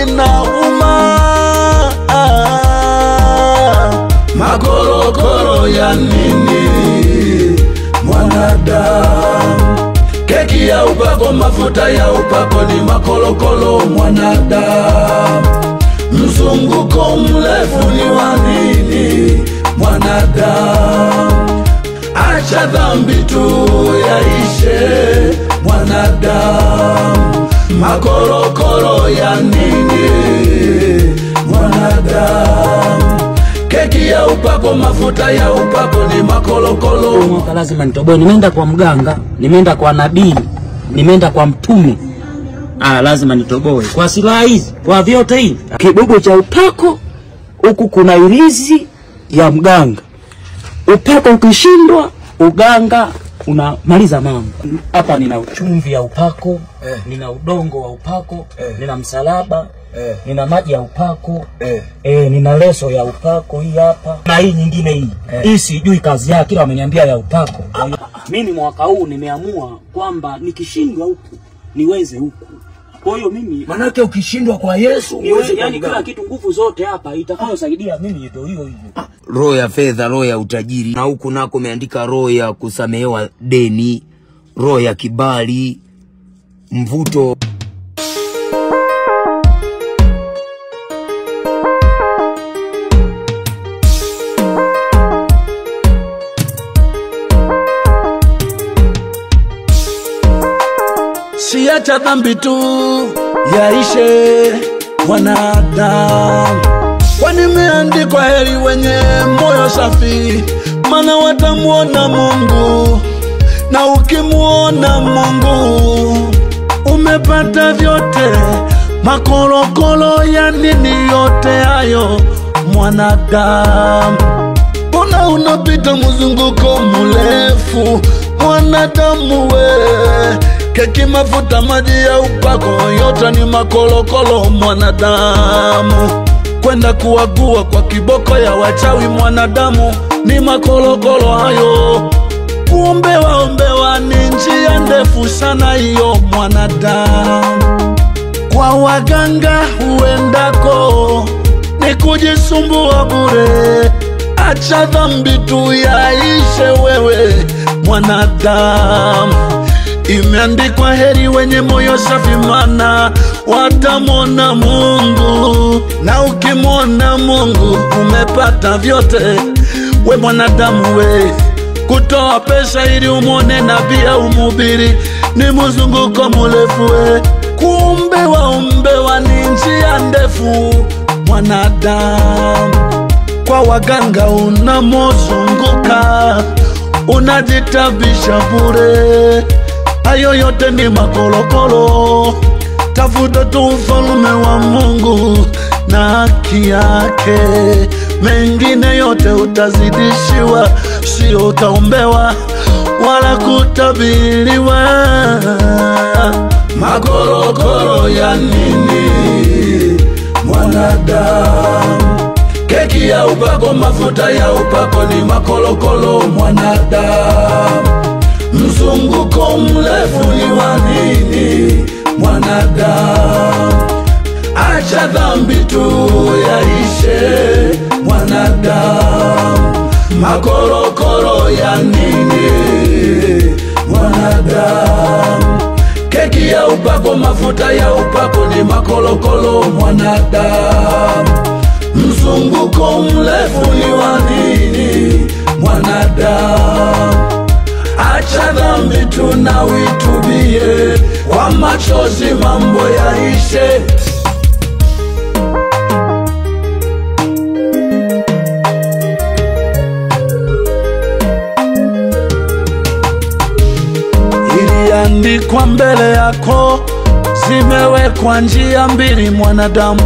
inauma. Makorokoro ya nini mwanadamu? Keki ya upako, mafuta ya upako ni makorokoro mwanadamu. Mzunguko mrefu ni wa nini mwanadamu? Acha dhambi tu yaishe mwanadamu. Makorokoro ya nini mwanadamu? Keki ya upako, mafuta ya upako ni makorokoro. Mwaka lazima nitoboe. Nimeenda kwa mganga, nimeenda kwa nabii, nimeenda kwa mtume. Lazima nitoboe. Kwa silaha hizi, kwa vyote hivi. Kibubu cha upako, huku kuna ilizi ya mganga. Upako ukishindwa, uganga unamaliza mambo. Hapa nina uchumvi ya upako, nina udongo wa upako, nina msalaba, nina maji ya upako, nina leso ya upako hii hapa. Na hii nyingine hii. Hii sijui kazi yake, ila wameniambia ya upako. Mimi mwaka huu nimeamua kwamba nikishindwa huku niweze huku. Kwa hiyo mimi manake ukishindwa kwa Yesu niweze, yani kila kitu, nguvu zote hapa itakayosaidia mimi ndio hiyo hiyo. Roho ya fedha, roho ya utajiri, na huku nako umeandika roho ya kusamehewa deni, roho ya kibali, mvuto. Siacha dhambi tu yaishe mwanadamu. Kwani imeandikwa heri wenye moyo safi, maana watamuona Mungu. Na ukimuona Mungu umepata vyote. Makorokoro ya nini yote hayo mwanadamu? Mbona unapita mzunguko mrefu mwanadamu we? Keki, mafuta, maji ya upako, yote ni makorokoro mwanadamu. Kwenda kuagua kwa kiboko ya wachawi mwanadamu ni makorokoro hayo. Kuombewa ni njia ndefu sana hiyo mwanadamu. Kwa waganga huendako ni kujisumbua bure. Acha dhambi tu yaishe wewe mwanadamu. Imeandikwa heri wenye moyo safi, maana watamwona Mungu. Na ukimwona Mungu umepata vyote. We mwanadamu we, kutoa pesa ili umwone nabii au mhubiri ni mzunguko mrefu we. Kuombewa ni njia ndefu mwanadamu. Kwa waganga unamozunguka unajitabisha bure. Hayo yote ni makorokoro. Tafuta tu ufalme wa Mungu na haki yake, mengine yote utazidishiwa. Sio utaombewa wala kutabiriwa. Makorokoro ya nini mwanadamu? Keki ya upako, mafuta ya upako ni makorokoro mwanadamu. Mzunguko mrefu ni wa nini mwanadamu? Acha dhambi tu yaishe mwanadamu. Makorokoro ya nini mwanadamu? Keki ya upako, mafuta ya upako ni makorokoro mwanadamu. Mzunguko mrefu ni wa nini mwanadamu? Acha dhambi tu na uitubie, kwa machozi mambo yaishe. Iliandikwa mbele yako, zimewekwa njia mbili mwanadamu,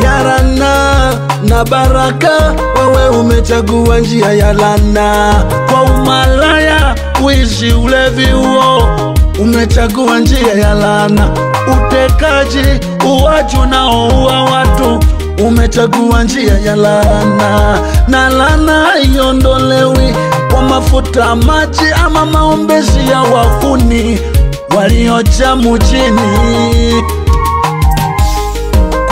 ya laana na baraka. Wewe umechagua njia ya laana. Kwa umalaya, wizi, ulevi huo, umechagua njia ya laana. Utekaji, uwaji unaoua watu, umechagua njia ya laana. Na laana haiondolewi kwa mafuta, maji ama maombezi ya wahuni walioja mjini.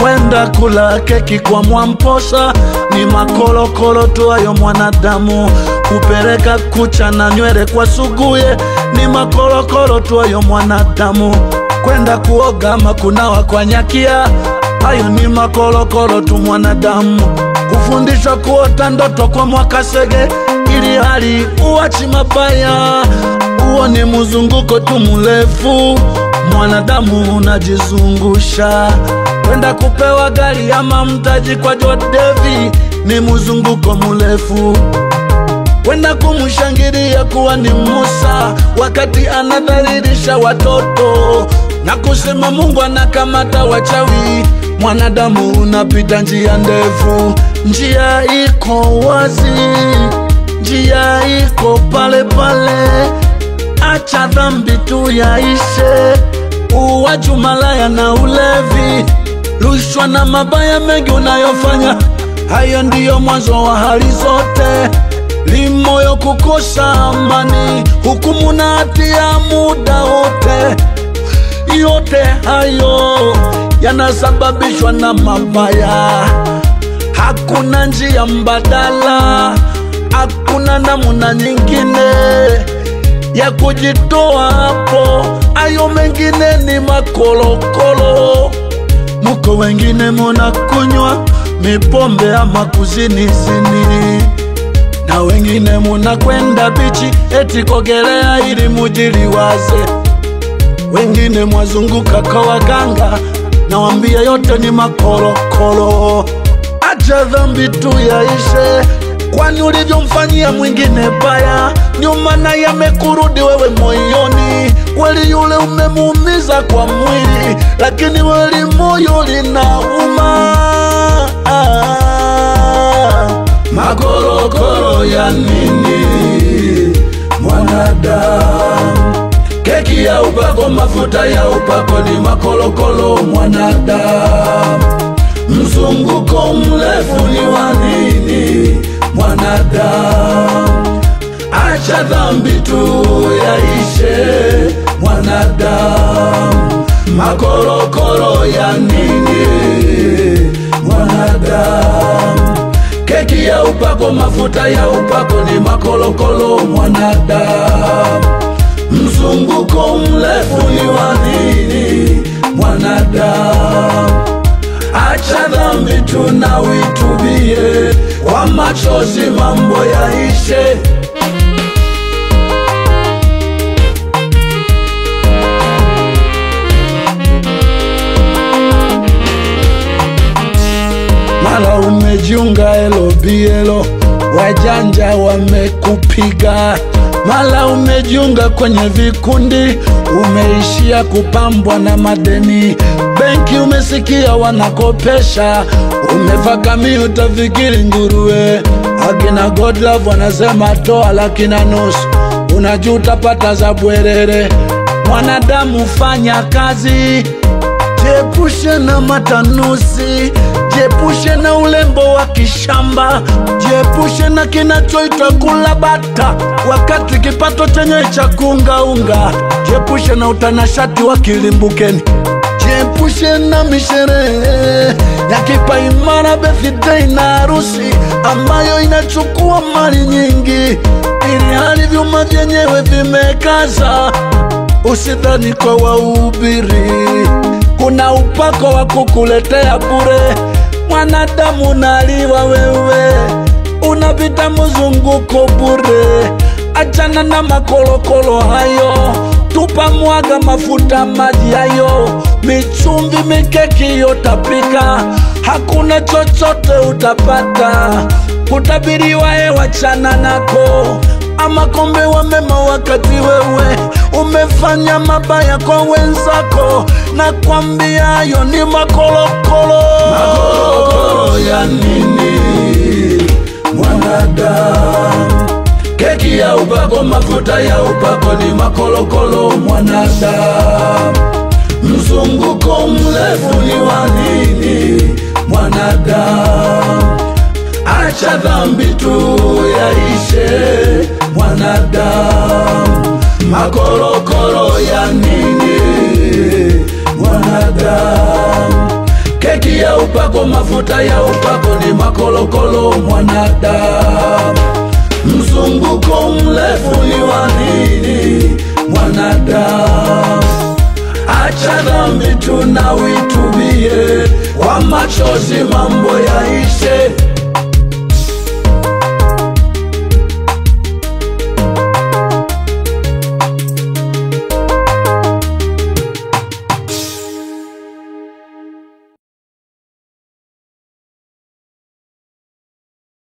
Kwenda kwenda kula keki kwa Mwamposa, ni makolokolo tu ayo mwanadamu. Kupereka kucha na nywele kwa Suguye, ni makolokolo tu ayo mwanadamu. Kwenda kuoga ama kunawa kwa Nyakia, hayo ni makolokolo tu mwanadamu. Kufundishwa kuota ndoto kwa Mwakasege, ili hali uachi mabaya, uo ni mzunguko tu mrefu, mwanadamu unajizungusha. Kwenda kupewa gari ama mtaji kwa Jodevi, ni mzunguko mrefu. Kwenda kumshangilia kuwa ni Musa, wakati anadhalilisha watoto na kusema Mungu anakamata wachawi, mwanadamu unapita njia ndefu. Njia iko wazi, njia iko pale pale, acha dhambi tu yaishe. Uwaji, malaya na ulevi, rushwa na mabaya mengi unayofanya, hayo ndiyo mwanzo wa hali zote. Limoyo kukosa amani, hukumu na hatia muda wote. Yote hayo yanasababishwa na mabaya. Hakuna njia mbadala, hakuna namna nyingine ya kujitoa hapo. Ayo mengine ni makolokolo. Muko wengine muna kunywa mipombe ama kuzini, na wengine muna kwenda bichi eti kogelea ili mujiliwaze. Wengine mwazunguka kwa waganga, na wambia yote ni makolokolo. Acha dhambi tu yaishe, kwani ulivyomfanyia mwingine baya, nyuma na yamekurudi wewe moyoni. Kweli yule umemuumiza kwa mwili, lakini weli moyo linauma. Makolokolo ya nini mwanadamu? Keki ya upako, mafuta ya upako, ni makolokolo mwanadamu. Mzunguko mrefu ni wa nini mwanadamu? Acha dhambi tu yaishe mwanadamu. Makolokolo ya nini mwanadamu? Keki ya upako, mafuta ya upako, ni makolokolo mwanadamu. Mzunguko mrefu ni wa nini mwanadamu? Acha dhambi tu na uitubie, kwa machozi mambo yaishe. Mala umejiunga elobielo, wajanja wamekupiga. Mala umejiunga kwenye vikundi, umeishia kupambwa na madeni. Benki umesikia wanakopesha, umefakami utafikiri nguruwe. Akina Godlove wanasema toa laki na nusu, unajuta pata za bwerere. Mwanadamu fanya kazi, jiepushe na matanusi, jiepushe na ulembo wa kishamba, jiepushe na kinachoitwa kula bata wakati kipato chenye cha kungaunga, jiepushe na utanashati wa kilimbukeni, jiepushe na misherehe ya kipaimara, birthday na harusi ambayo inachukua mali nyingi, ili hali vyuma vyenyewe vimekaza. Usidhani kwa wahubiri kuna upako wa kukuletea bure. Mwanadamu unaliwa wewe, unapita mzunguko bure. Achana na makolokolo hayo, tupa mwaga mafuta maji hayo, michumvi mikeki yotapika, hakuna chochote utapata. Kutabiriwa wachana nako, ama kombe wa mema wakati wewe umefanya mabaya kwa wenzako. Na kwambia hayo ni makolokolo. Makolokolo ya nini mwanadamu? Keki ya upako, mafuta ya upako, ni makolokolo mwanadamu. Mzunguko mrefu ni wa nini mwanadamu? Acha dhambi tu yaishe mwanadamu. Makolokolo ya nini mwanadamu? Keki ya upako, mafuta ya upako ni makolokolo mwanadamu. Mzunguko mrefu ni wa nini mwanadamu? Acha dhambi tunawitubie, kwa machozi mambo yaishe.